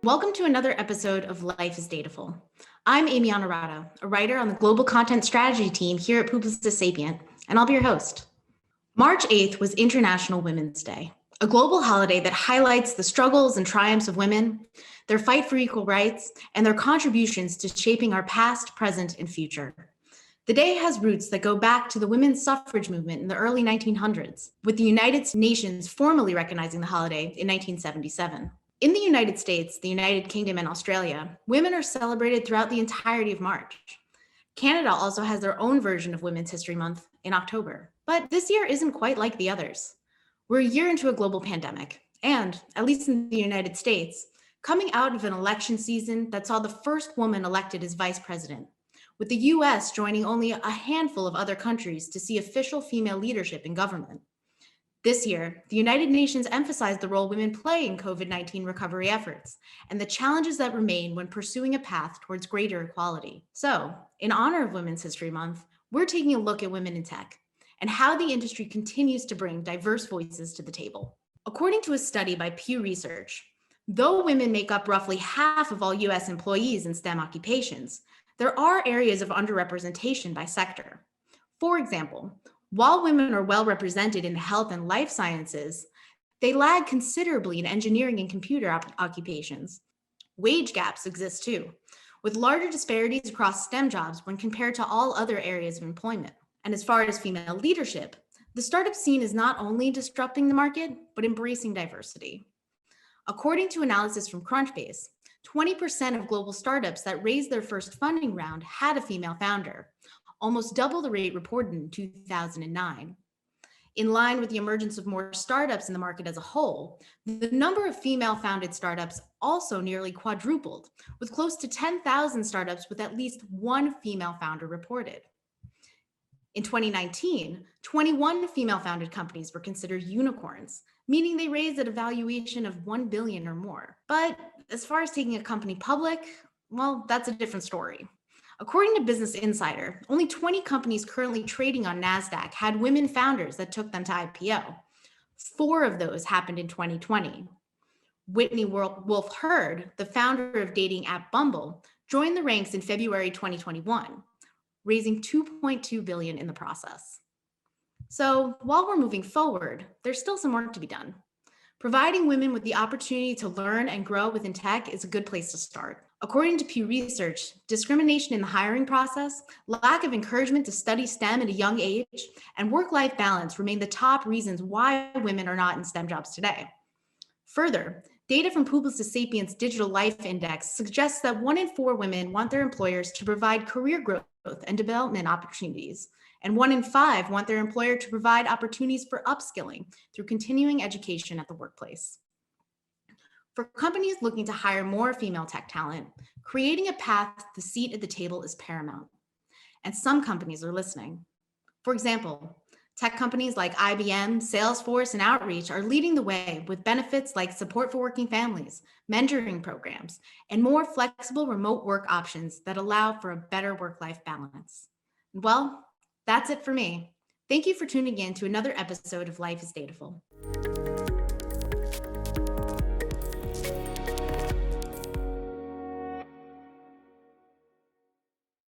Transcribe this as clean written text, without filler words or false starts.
Welcome to another episode of Life is Dataful. I'm Amy Honorado, a writer on the Global Content Strategy team here at Publicis Sapient, and I'll be your host. March 8th was International Women's Day, a global holiday that highlights the struggles and triumphs of women, their fight for equal rights, and their contributions to shaping our past, present, and future. The day has roots that go back to the women's suffrage movement in the early 1900s, with the United Nations formally recognizing the holiday in 1977. In the United States, the United Kingdom, and Australia, women are celebrated throughout the entirety of March. Canada also has their own version of Women's History Month in October. But this year isn't quite like the others. We're a year into a global pandemic, and, at least in the United States, coming out of an election season that saw the first woman elected as vice president, with the US joining only a handful of other countries to see official female leadership in government. This year, the United Nations emphasized the role women play in COVID-19 recovery efforts and the challenges that remain when pursuing a path towards greater equality. So, in honor of Women's History Month, we're taking a look at women in tech and how the industry continues to bring diverse voices to the table. According to a study by Pew Research, though women make up roughly half of all US employees in STEM occupations, there are areas of underrepresentation by sector. For example, while women are well represented in health and life sciences, they lag considerably in engineering and computer occupations. Wage gaps exist too, with larger disparities across STEM jobs when compared to all other areas of employment. And as far as female leadership, the startup scene is not only disrupting the market, but embracing diversity. According to analysis from Crunchbase, 20% of global startups that raised their first funding round had a female founder, almost double the rate reported in 2009. In line with the emergence of more startups in the market as a whole, the number of female-founded startups also nearly quadrupled, with close to 10,000 startups with at least one female founder reported. In 2019, 21 female-founded companies were considered unicorns, meaning they raised at a valuation of $1 billion or more. But as far as taking a company public, well, that's a different story. According to Business Insider, only 20 companies currently trading on NASDAQ had women founders that took them to IPO. 4 of those happened in 2020. Whitney Wolfe Herd, the founder of dating app Bumble, joined the ranks in February 2021, raising $2.2 billion in the process. So while we're moving forward, there's still some work to be done. Providing women with the opportunity to learn and grow within tech is a good place to start. According to Pew Research, discrimination in the hiring process, lack of encouragement to study STEM at a young age, and work-life balance remain the top reasons why women are not in STEM jobs today. Further, data from Publicis Sapient's Digital Life Index suggests that 1 in 4 women want their employers to provide career growth and development opportunities, and 1 in 5 want their employer to provide opportunities for upskilling through continuing education at the workplace. For companies looking to hire more female tech talent, creating a path to the seat at the table is paramount. And some companies are listening. For example, tech companies like IBM, Salesforce, and Outreach are leading the way with benefits like support for working families, mentoring programs, and more flexible remote work options that allow for a better work-life balance. Well, that's it for me. Thank you for tuning in to another episode of Life is Dataful.